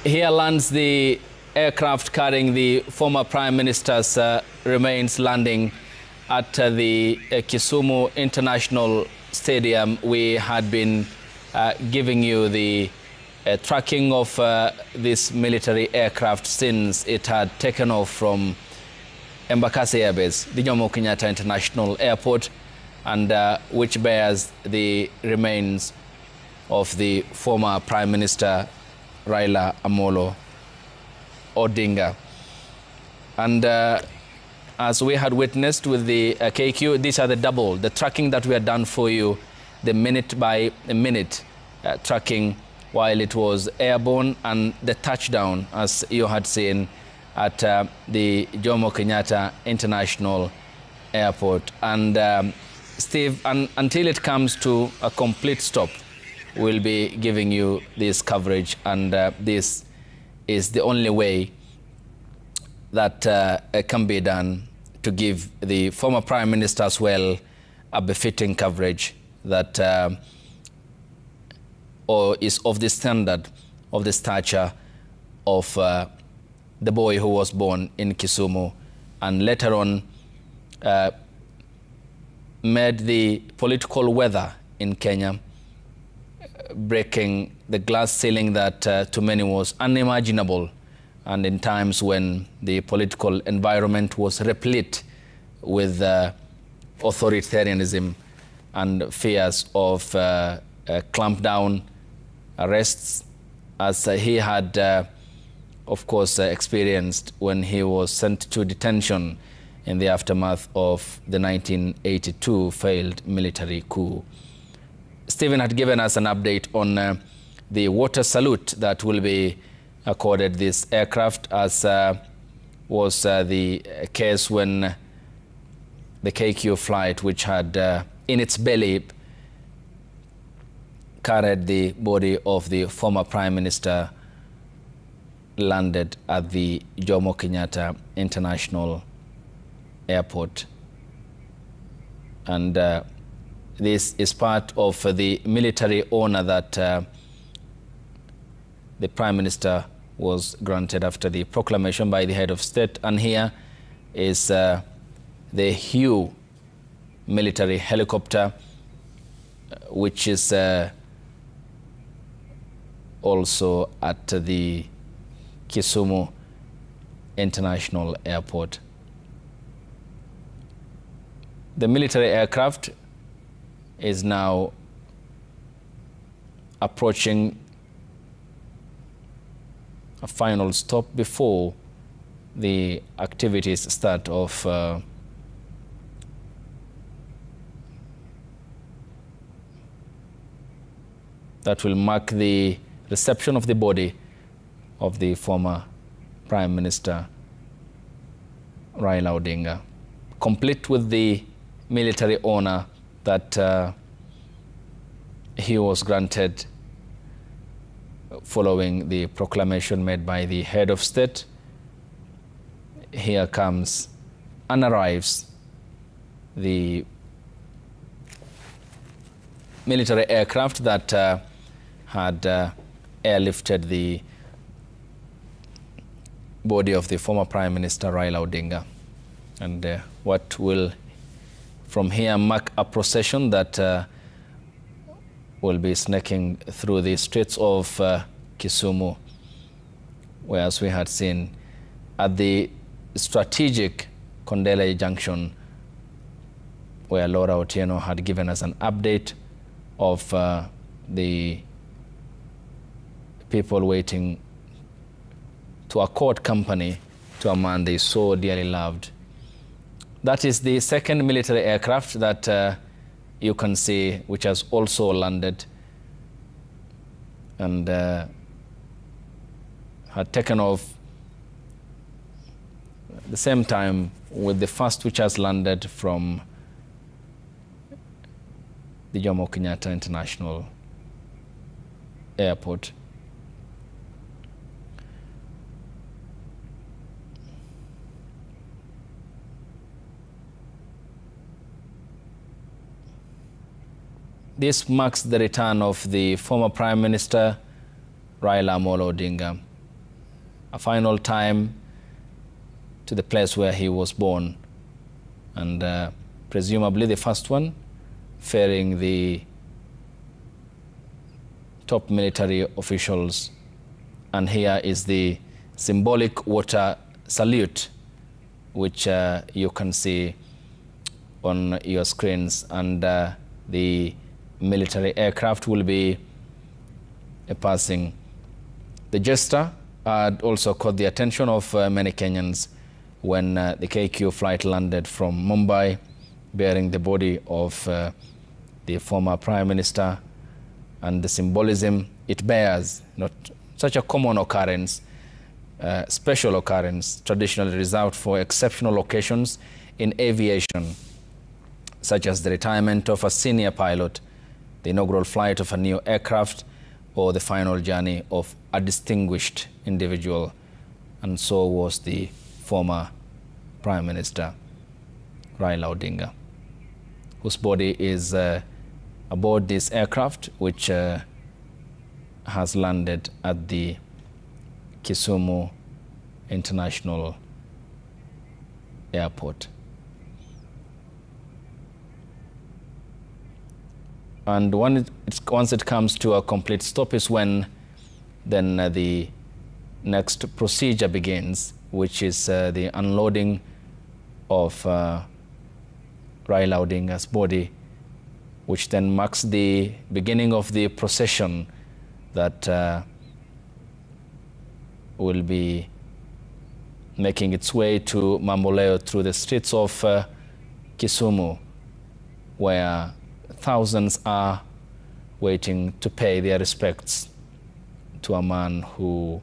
Here lands the aircraft carrying the former Prime Minister's remains, landing at the Kisumu International Stadium. We had been giving you the tracking of this military aircraft since it had taken off from Embakasi Air Base, the Jomo Kenyatta International Airport, and which bears the remains of the former Prime Minister Raila Odinga. And as we had witnessed with the KQ, these are the tracking that we had done for you, the minute by minute tracking while it was airborne, and the touchdown, as you had seen, at the Jomo Kenyatta International Airport. And Steve, until it comes to a complete stop, we'll be giving you this coverage, and this is the only way that can be done to give the former Prime Minister as well a befitting coverage that or is of the standard, of the stature of the boy who was born in Kisumu and later on made the political weather in Kenya, breaking the glass ceiling that to many was unimaginable, and in times when the political environment was replete with authoritarianism and fears of clampdown, arrests, as he had, of course, experienced when he was sent to detention in the aftermath of the 1982 failed military coup. Stephen had given us an update on the water salute that will be accorded this aircraft, as was the case when the KQ flight, which had in its belly carried the body of the former Prime Minister, landed at the Jomo Kenyatta International Airport. And this is part of the military honor that the Prime Minister was granted after the proclamation by the head of state. And here is the Hugh military helicopter, which is also at the Kisumu International Airport. The military aircraft is now approaching a final stop before the activities start of that will mark the reception of the body of the former Prime Minister Raila Odinga, complete with the military honor that he was granted following the proclamation made by the head of state. Here comes and arrives the military aircraft that had airlifted the body of the former Prime Minister Raila Odinga. And what will from here mark a procession that will be snaking through the streets of Kisumu, whereas we had seen at the strategic Kondele Junction, where Laura Otieno had given us an update of the people waiting to accord company to a man they so dearly loved. That is the second military aircraft that you can see, which has also landed and had taken off at the same time with the first, which has landed from the Jomo Kenyatta International Airport. This marks the return of the former Prime Minister Raila Odinga a final time to the place where he was born, and presumably the first one ferrying the top military officials. And here is the symbolic water salute, which you can see on your screens, and the military aircraft will be passing. The gesture had also caught the attention of many Kenyans when the KQ flight landed from Mumbai, bearing the body of the former Prime Minister, and the symbolism it bears, not such a common occurrence, special occurrence, traditionally reserved for exceptional occasions in aviation, such as the retirement of a senior pilot, the inaugural flight of a new aircraft, or the final journey of a distinguished individual. And so was the former Prime Minister, Raila Odinga, whose body is aboard this aircraft, which has landed at the Kisumu International Airport. And once it comes to a complete stop is when then the next procedure begins, which is the unloading of Raila Odinga's body, which then marks the beginning of the procession that will be making its way to Mamboleo through the streets of Kisumu, where thousands are waiting to pay their respects to a man who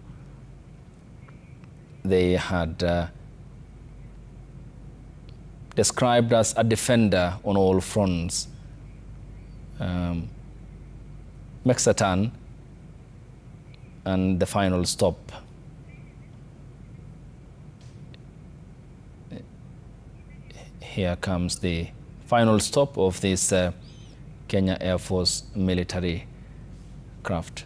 they had described as a defender on all fronts. Mexatan, and the final stop. Here comes the final stop of this Kenya Air Force military craft.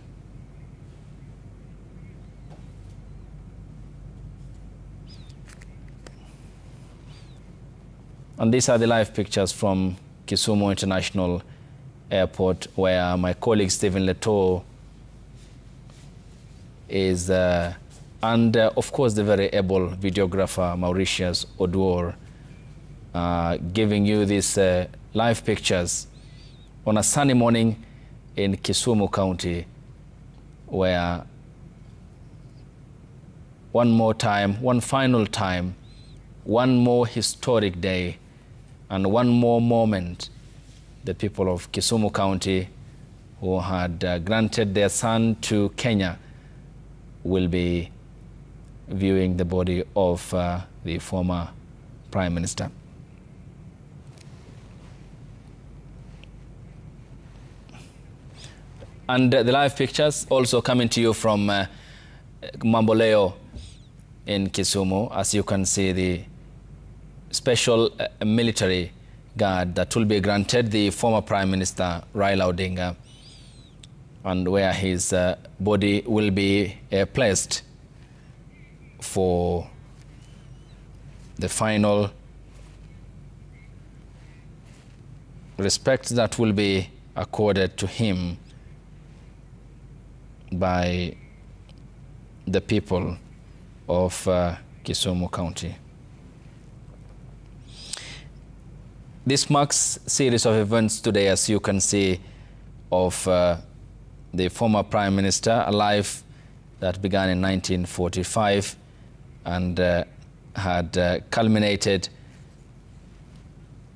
And these are the live pictures from Kisumu International Airport, where my colleague Stephen Leto is, and of course the very able videographer Mauritius Oduor, giving you these live pictures on a sunny morning in Kisumu County, where one more time, one final time, one more historic day, and one more moment, the people of Kisumu County, who had granted their son to Kenya, will be viewing the body of the former Prime Minister. And the live pictures also coming to you from Mamboleo in Kisumu. As you can see, the special military guard that will be granted the former Prime Minister Raila Odinga, and where his body will be placed for the final respect that will be accorded to him by the people of Kisumu County. This marks a series of events today, as you can see, of the former Prime Minister, a life that began in 1945 and had culminated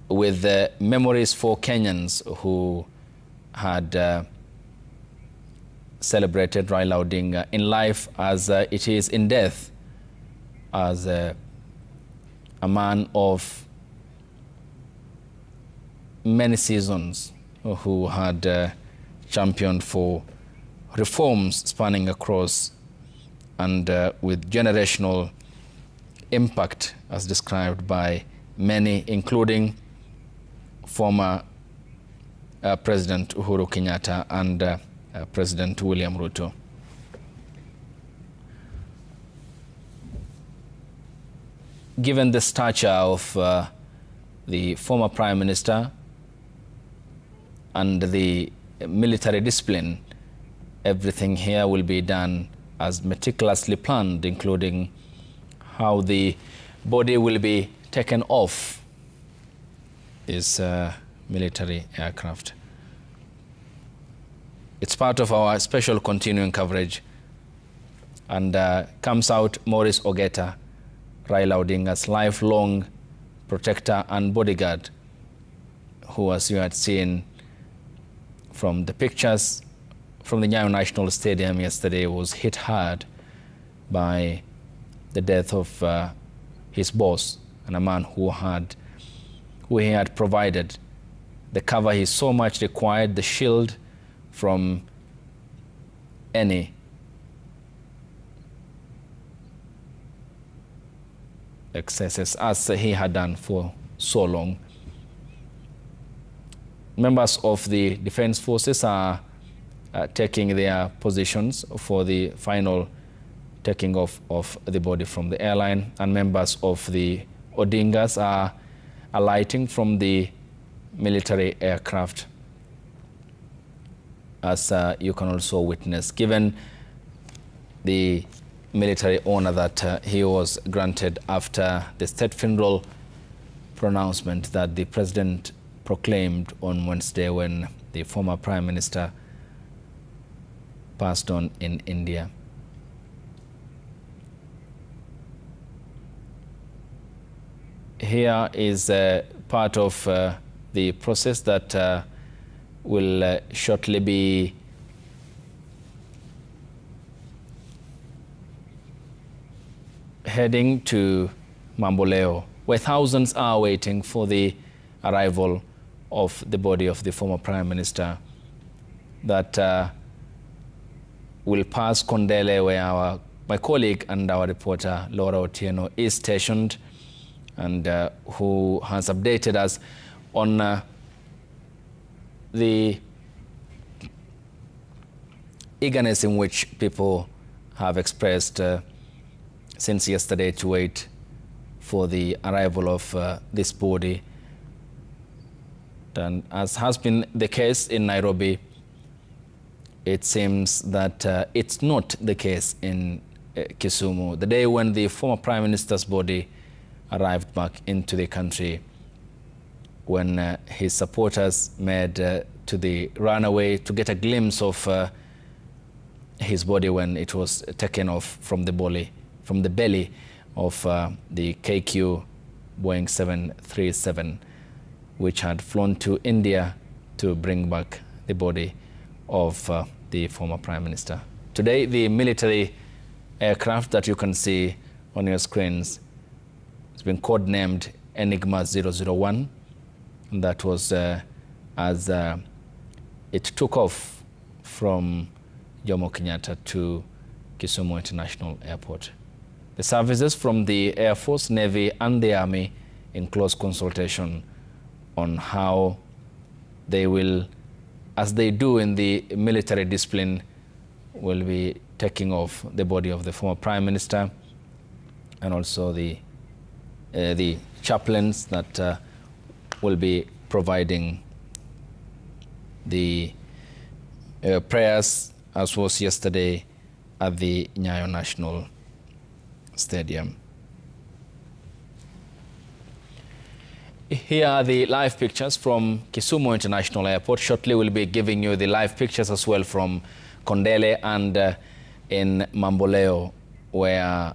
with memories for Kenyans who had celebrated Raila Odinga in life as it is in death, as a man of many seasons who had championed for reforms spanning across and with generational impact, as described by many, including former President Uhuru Kenyatta and President William Ruto. given the stature of the former Prime Minister and the military discipline, everything here will be done as meticulously planned, including how the body will be taken off this military aircraft. It's part of our special continuing coverage, and comes out Maurice Ogeta, Raila Odinga's lifelong protector and bodyguard, who, as you had seen from the pictures from the Nyayo National Stadium yesterday, was hit hard by the death of his boss, and a man who he had provided the cover he so much required, the shield from any excesses, as he had done for so long. Members of the defense forces are taking their positions for the final taking off of the body from the airline, and members of the Odingas are alighting from the military aircraft, as you can also witness, given the military honor that he was granted after the state funeral pronouncement that the president proclaimed on Wednesday when the former Prime Minister passed on in India. Here is part of the process that will shortly be heading to Mamboleo, where thousands are waiting for the arrival of the body of the former Prime Minister, that will pass Kondele, where my colleague and our reporter Laura Otieno is stationed, and who has updated us on the eagerness in which people have expressed since yesterday to wait for the arrival of this body. And as has been the case in Nairobi, it seems that it's not the case in Kisumu. The day when the former Prime Minister's body arrived back into the country, when his supporters made to the runaway to get a glimpse of his body when it was taken off from the belly of the KQ Boeing 737, which had flown to India to bring back the body of the former Prime Minister. Today, the military aircraft that you can see on your screens has been codenamed Enigma 001. And that was as it took off from Jomo Kenyatta to Kisumu International Airport. The services from the Air Force, Navy and the Army, in close consultation on how they will, as they do in the military discipline, will be taking off the body of the former Prime Minister, and also the chaplains that will be providing the prayers, as was yesterday at the Nyayo National Stadium. Here are the live pictures from Kisumu International Airport. Shortly we'll be giving you the live pictures as well from Kondele and in Mamboleo, where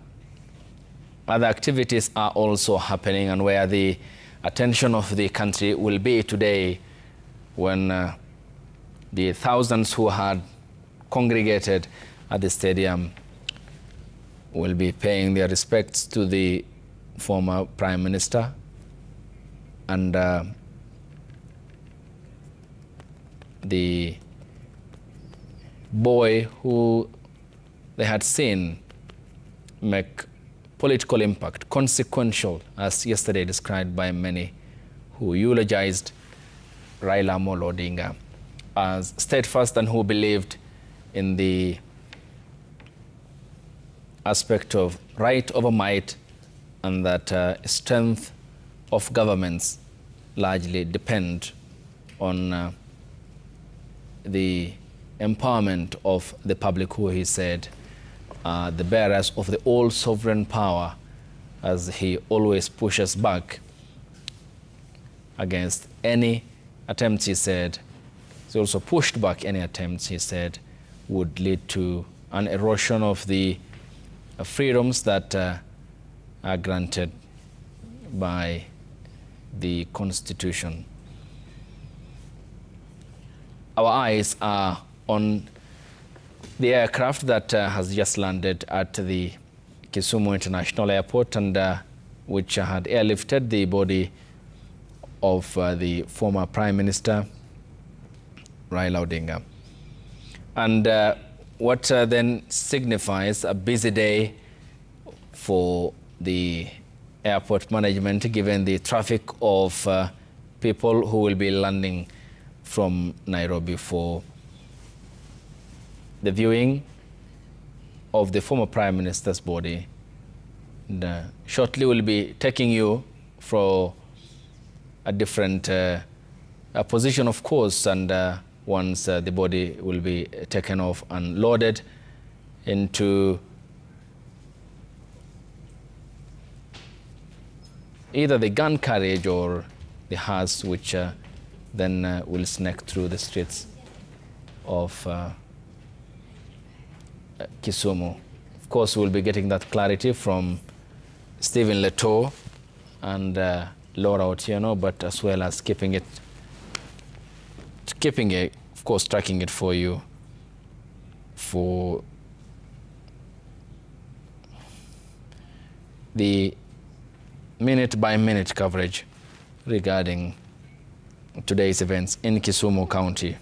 other activities are also happening and where the attention of the country will be today, when the thousands who had congregated at the stadium will be paying their respects to the former Prime Minister, and the boy who they had seen make political impact, consequential, as yesterday described by many who eulogized Raila Odinga as steadfast and who believed in the aspect of right over might and that strength of governments largely depend on the empowerment of the public, who he said are the bearers of the all sovereign power, as he always pushes back against any attempts, he said. He also pushed back any attempts, he said, would lead to an erosion of the freedoms that are granted by the Constitution. Our eyes are on the aircraft that has just landed at the Kisumu International Airport, and which had airlifted the body of the former Prime Minister Raila Odinga. And what then signifies a busy day for the airport management, given the traffic of people who will be landing from Nairobi for the viewing of the former Prime Minister's body. And shortly we'll be taking you for a different position, of course, and once the body will be taken off and loaded into either the gun carriage or the hearse, which then will snake through the streets of Kisumu. Of course, we'll be getting that clarity from Stephen Leto and Laura Otieno, but as well as keeping it, of course, tracking it for you for the minute-by-minute coverage regarding today's events in Kisumu County.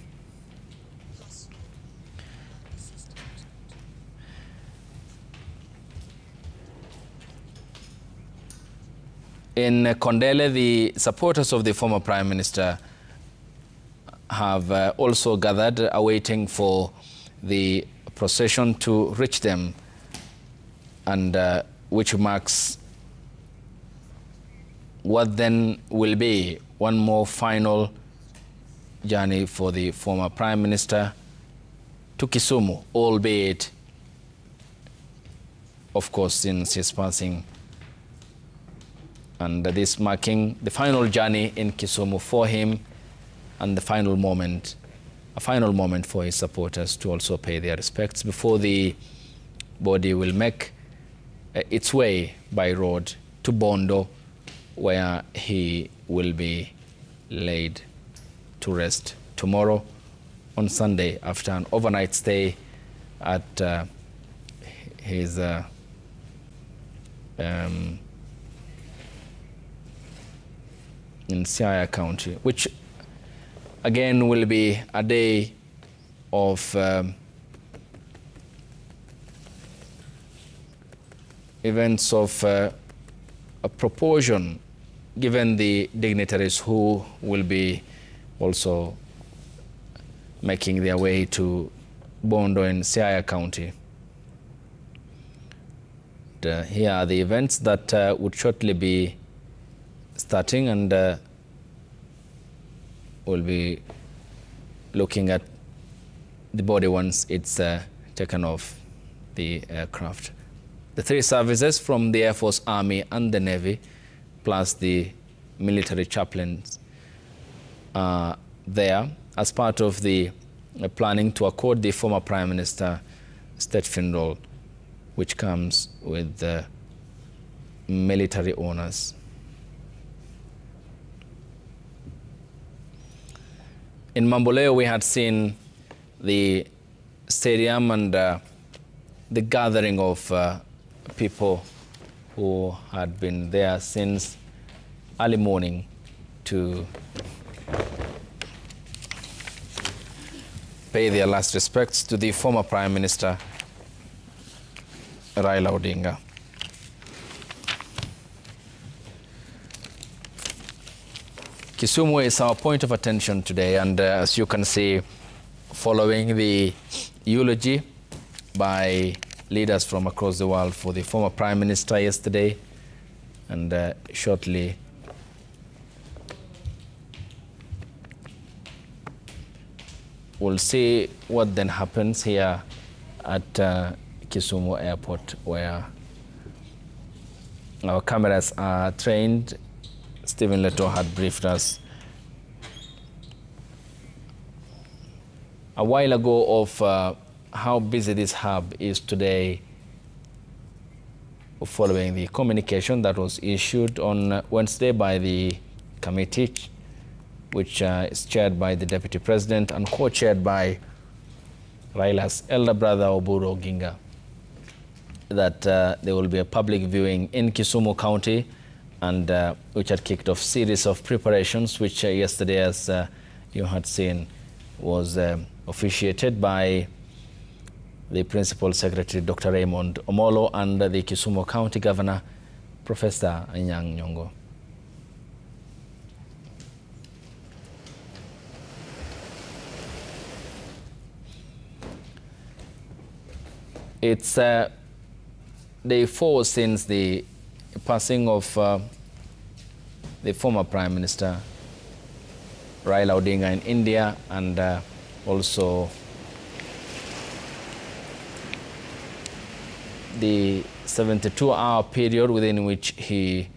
In Kondele, the supporters of the former Prime Minister have also gathered, awaiting for the procession to reach them, and which marks what then will be one more final journey for the former Prime Minister to Kisumu, albeit, of course, since his passing. And this marking the final journey in Kisumu for him, and a final moment for his supporters to also pay their respects before the body will make its way by road to Bondo, where he will be laid to rest tomorrow on Sunday after an overnight stay at his in Siaya County, which again will be a day of events of a proportion, given the dignitaries who will be also making their way to Bondo in Siaya County. Here are the events that would shortly be starting, and we'll be looking at the body once it's taken off the aircraft. The three services from the Air Force, Army and the Navy, plus the military chaplains are there as part of the planning to accord the former Prime Minister state funeral, which comes with military honors. In Mamboleo, we had seen the stadium and the gathering of people who had been there since early morning to pay their last respects to the former Prime Minister Raila Odinga. Kisumu is our point of attention today, and as you can see, following the eulogy by leaders from across the world for the former Prime Minister yesterday, and shortly we'll see what then happens here at Kisumu Airport, where our cameras are trained. Stephen Leto had briefed us a while ago of how busy this hub is today, following the communication that was issued on Wednesday by the committee, which is chaired by the Deputy President and co-chaired by Raila's elder brother, Raila Odinga, that there will be a public viewing in Kisumu County, and which had kicked off series of preparations, which yesterday, as you had seen, was officiated by the Principal Secretary, Dr. Raymond Omolo, and the Kisumu County Governor, Professor Anyang' Nyong'o. It's day 4 since the passing of the former Prime Minister Raila Odinga in India, and also the 72-hour period within which he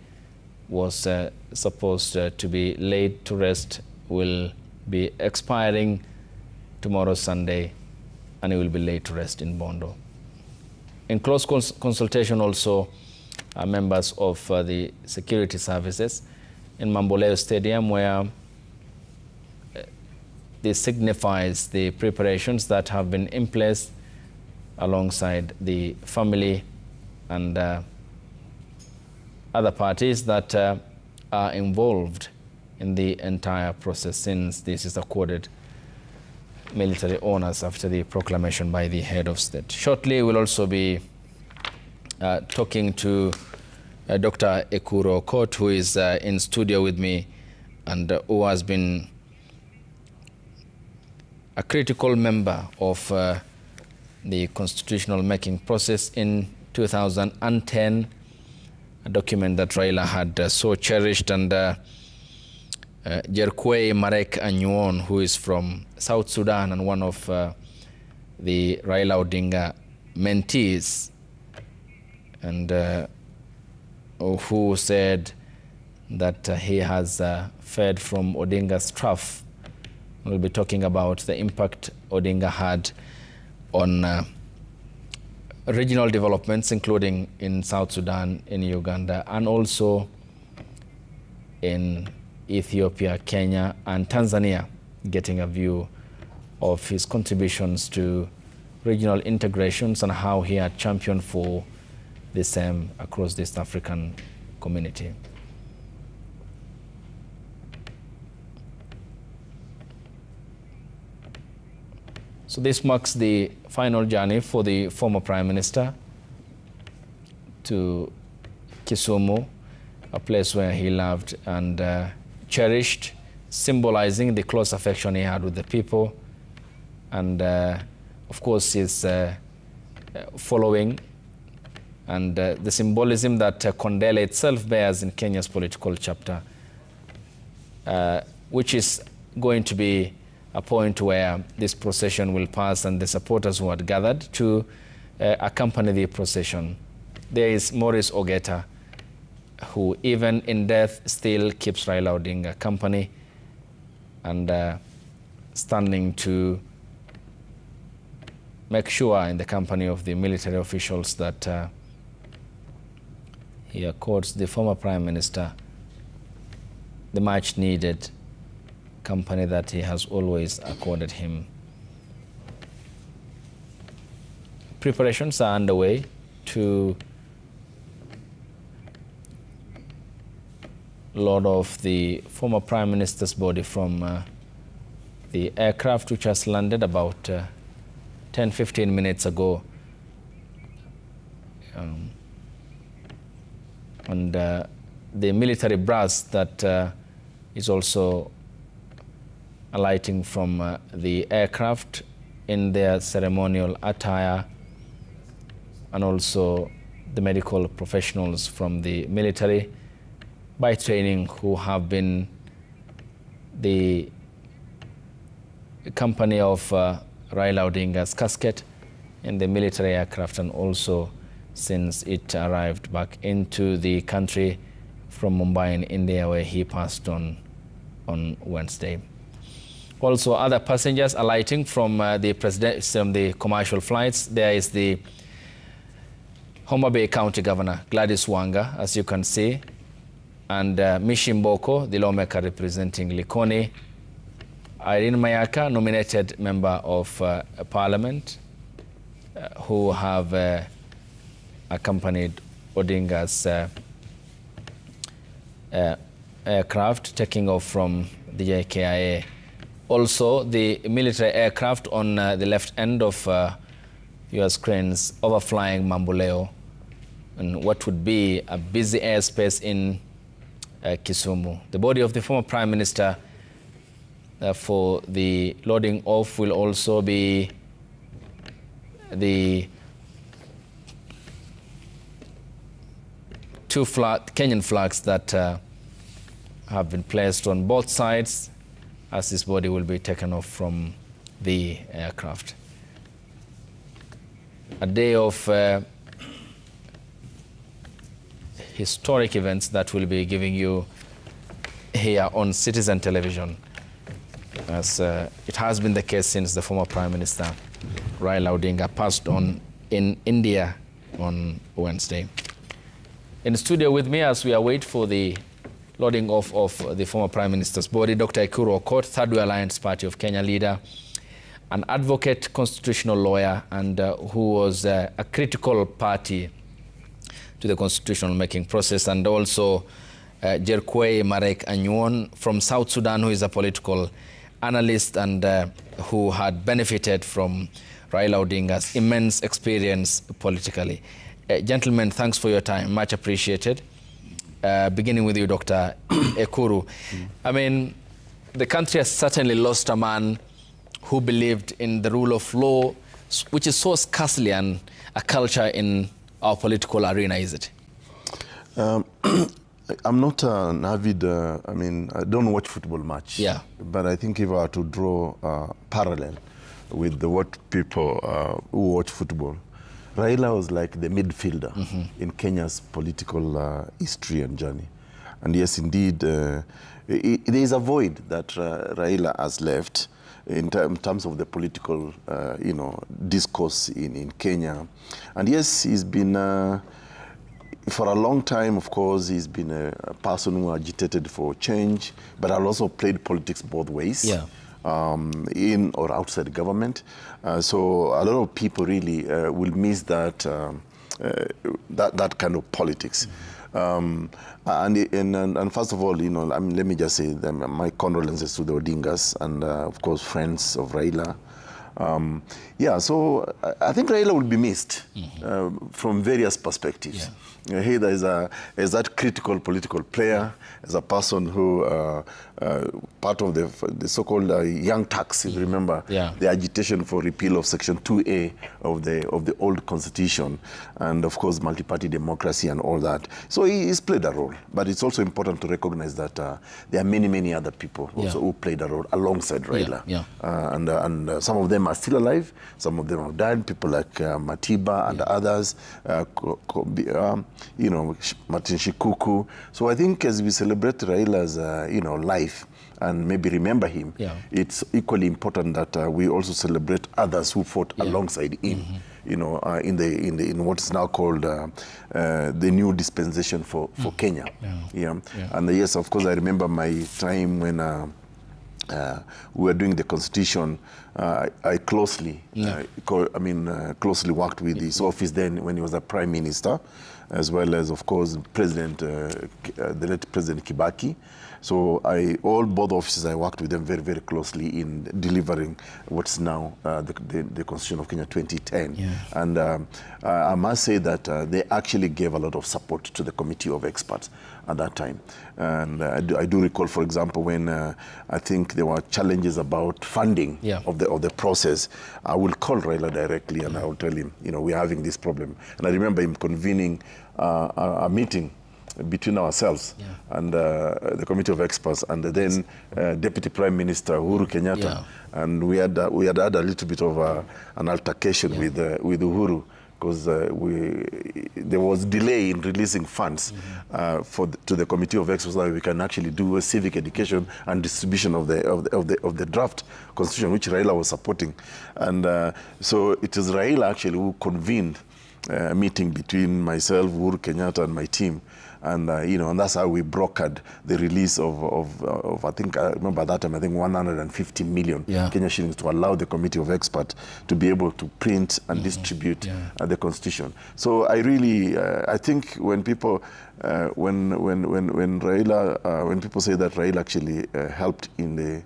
was supposed to be laid to rest will be expiring tomorrow, Sunday, and he will be laid to rest in Bondo. In close consultation also, members of the security services in Mamboleo Stadium, where this signifies the preparations that have been in place alongside the family and other parties that are involved in the entire process, since this is accorded military honors after the proclamation by the head of state. Shortly, we'll also be talking to Dr. Ekuro Okot, who is in studio with me and who has been a critical member of the constitutional making process in 2010, a document that Raila had so cherished, and Jerkwei Marek Anyuon, who is from South Sudan and one of the Raila Odinga mentees, and who said that he has fed from Odinga's trough. We'll be talking about the impact Odinga had on regional developments, including in South Sudan, in Uganda, and also in Ethiopia, Kenya, and Tanzania, getting a view of his contributions to regional integrations and how he had championed for the same across the East African community. So this marks the final journey for the former Prime Minister to Kisumu, a place where he loved and cherished, symbolizing the close affection he had with the people, and of course his following and the symbolism that Kondele itself bears in Kenya's political chapter, which is going to be a point where this procession will pass, and the supporters who had gathered to accompany the procession. There is Maurice Ogeta, who even in death still keeps Raila Odinga company, and standing to make sure, in the company of the military officials, that he accords the former Prime Minister the much needed company that he has always accorded him. Preparations are underway to load off the former Prime Minister's body from the aircraft, which has landed about 10-15 minutes ago. And the military brass that is also alighting from the aircraft in their ceremonial attire, and also the medical professionals from the military by training who have been the company of Raila Odinga's casket in the military aircraft, and also since it arrived back into the country from Mumbai in India, where he passed on Wednesday. Also, other passengers alighting from the commercial flights. There is the Homa Bay County Governor, Gladys Wanga, as you can see, and Mishi Mboko, the lawmaker representing Likoni, Irene Mayaka, nominated member of Parliament, who have accompanied Odinga's aircraft taking off from the JKIA. Also, the military aircraft on the left end of your screens overflying Mamboleo, and what would be a busy airspace in Kisumu. The body of the former Prime Minister for the loading off will also be the two Kenyan flags that have been placed on both sides, as this body will be taken off from the aircraft. A day of historic events that we'll be giving you here on Citizen Television, as it has been the case since the former Prime Minister Raila Odinga passed on in India on Wednesday. In the studio with me as we await for the loading off of the former Prime Minister's body, Dr. Ekuru Aukot, Third Way Alliance Party of Kenya leader, an advocate, constitutional lawyer, and who was a critical party to the constitutional making process, and also Jerkwei Marek Anyuon from South Sudan, who is a political analyst and who had benefited from Raila Odinga's immense experience politically. Gentlemen, thanks for your time, much appreciated. Beginning with you, Dr. Ekuru. I mean, the country has certainly lost a man who believed in the rule of law, which is so scarcely a culture in our political arena, is it? I'm not an avid, I don't watch football much. Yeah. But I think if I were to draw a parallel with what people who watch football, Raila was like the midfielder in Kenya's political history and journey. And yes, indeed, there is a void that Raila has left in terms of the political, discourse in Kenya. And yes, he's been, for a long time, of course, he's been a person who agitated for change, but has also played politics both ways. Yeah. In or outside government. So a lot of people really will miss that, that kind of politics. And first of all, let me just say my condolences to the Odingas and, of course, friends of Raila. So I think Raila will be missed from various perspectives. Yeah. He is that critical political player, as a person who, part of the so-called Young Turks, if you remember, the agitation for repeal of Section 2A of the old constitution, and of course multi-party democracy and all that. So he's played a role, but it's also important to recognize that there are many other people also who played a role alongside Raila. And some of them are still alive, some of them have died, people like Matiba and others, Martin Shikuku. So I think as we celebrate Raila's, life and maybe remember him, it's equally important that we also celebrate others who fought alongside him. In what is now called the new dispensation for Kenya. And yes, of course, I remember my time when we were doing the constitution. I closely, closely worked with his office then when he was a prime minister, as well as, of course, the late President Kibaki. So both offices, I worked with them very closely in delivering what's now the Constitution of Kenya 2010. And I must say that they actually gave a lot of support to the committee of experts at that time. And I do recall, for example, when I think there were challenges about funding of the process, I will call Raila directly and I will tell him, we're having this problem. And I remember him convening a meeting between ourselves and the committee of experts and then Deputy Prime Minister Uhuru Kenyatta, and we had a little bit of an altercation with Uhuru, because there was delay in releasing funds to the committee of experts so that we can actually do a civic education and distribution of the draft constitution, which Raila was supporting. And so it is Raila actually who convened a meeting between myself, Uhuru Kenyatta, and my team. And and that's how we brokered the release of I think, I remember that time, I think 150 million Kenya shillings to allow the committee of experts to be able to print and distribute the constitution. So I really, I think when people, when Raila, when people say that Raila actually helped in the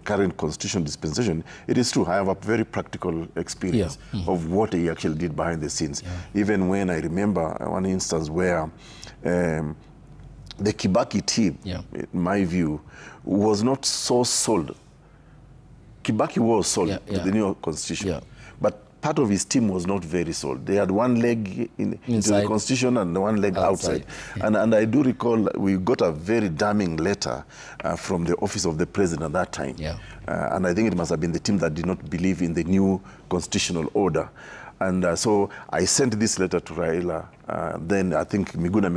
current constitutional dispensation, it is true. I have a very practical experience of what he actually did behind the scenes. Even when I remember one instance where the Kibaki team, in my view, was not so sold. Kibaki was sold to the new constitution, but part of his team was not very sold. They had one leg into the constitution and one leg outside. And I do recall we got a very damning letter from the office of the president at that time. And I think it must have been the team that did not believe in the new constitutional order. And so I sent this letter to Raila. Then I think Dr. Miguna,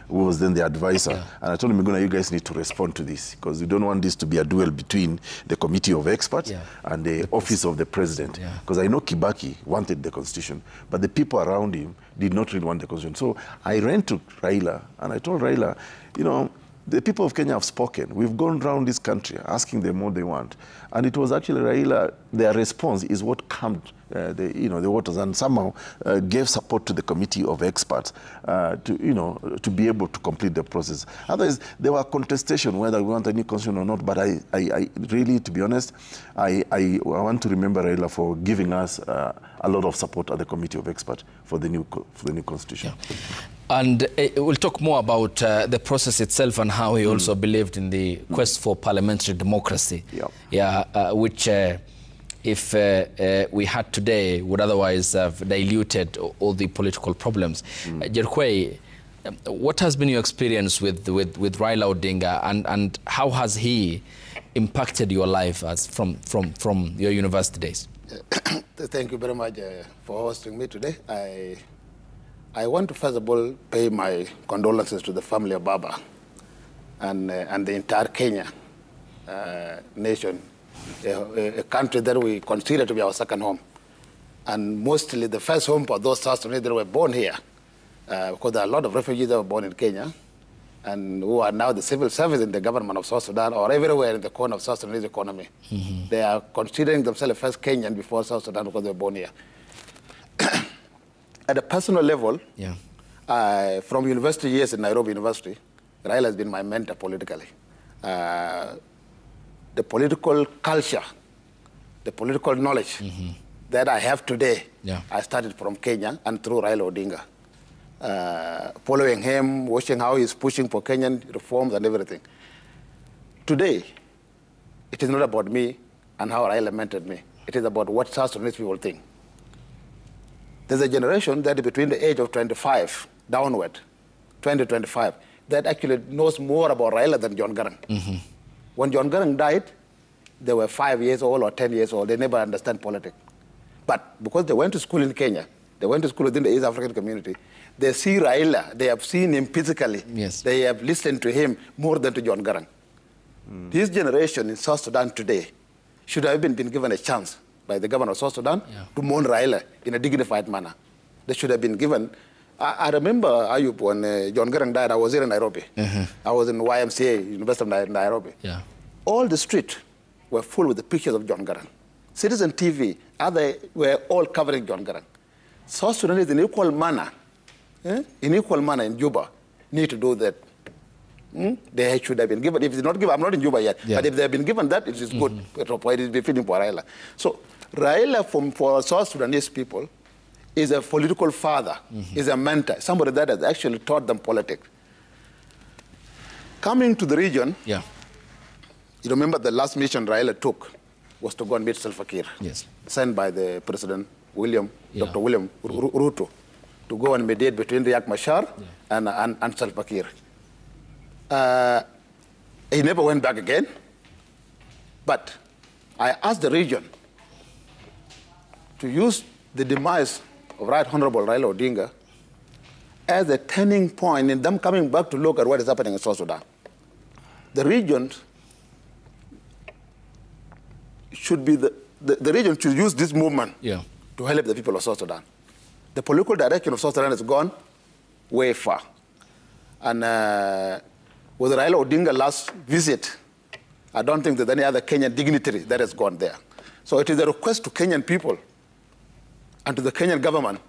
who was then the advisor. And I told him, Miguna, you guys need to respond to this, because we don't want this to be a duel between the committee of experts and the office of the president. Because I know Kibaki wanted the constitution, but the people around him did not really want the constitution. So I ran to Raila and I told Raila, the people of Kenya have spoken. We've gone around this country asking them what they want. And it was actually Raila, their response is what calmed the waters, and somehow gave support to the committee of experts to be able to complete the process. Otherwise, there were contestation whether we want a new constitution or not, but I really, to be honest, I want to remember Raila for giving us a lot of support at the committee of experts for the new constitution. And we'll talk more about the process itself and how he also believed in the quest for parliamentary democracy. Which, if we had today, would otherwise have diluted all the political problems. Jerkwe, what has been your experience with Raila Odinga, and how has he impacted your life as from your university days? Thank you very much for hosting me today. I want to first of all pay my condolences to the family of Baba and the entire Kenya nation, a country that we consider to be our second home, and mostly the first home for those South Sudanese that were born here, because there are a lot of refugees that were born in Kenya and who are now the civil service in the government of South Sudan or everywhere in the corner of South Sudanese economy. They are considering themselves first Kenyan before South Sudan because they were born here. At a personal level, from university years in Nairobi University, Raila has been my mentor politically. The political culture, the political knowledge that I have today, I started from Kenya and through Raila Odinga. Following him, watching how he's pushing for Kenyan reforms and everything. Today, it is not about me and how Raila mentored me. It is about what South Sudanese people think. There's a generation that between the age of 25 downward, 20 to 25, that actually knows more about Raila than John Garang. When John Garang died, they were 5 years old or 10 years old. They never understand politics. But because they went to school in Kenya, they went to school within the East African community, they see Raila, they have seen him physically. They have listened to him more than to John Garang. This generation in South Sudan today should have been given a chance by the government of South Sudan to mourn Raila in a dignified manner. They should have been given. I remember, Ayub, when John Garang died, I was here in Nairobi. I was in YMCA, University of Nairobi. All the streets were full with the pictures of John Garang. Citizen TV, were all covering John Garang. South Sudan is in equal manner in Juba, need to do that. They should have been given. If it's not given, I'm not in Juba yet, but if they have been given that, it is good. It is befitting for Raila. So Raila, for South Sudanese people, is a political father, is a mentor, somebody that has actually taught them politics. Coming to the region, you remember the last mission Raila took was to go and meet Salva Kiir, sent by the President Dr. William Ruto. to go and mediate between Riek Machar and Salva Kiir. He never went back again. But I asked the region to use the demise of Right Honorable Raila Odinga as a turning point in them coming back to look at what is happening in South Sudan. The region should be the region should use this movement to help the people of South Sudan. The political direction of South Sudan has gone way far. And with Raila Odinga's last visit, I don't think there's any other Kenyan dignitary that has gone there. So it is a request to Kenyan people and to the Kenyan government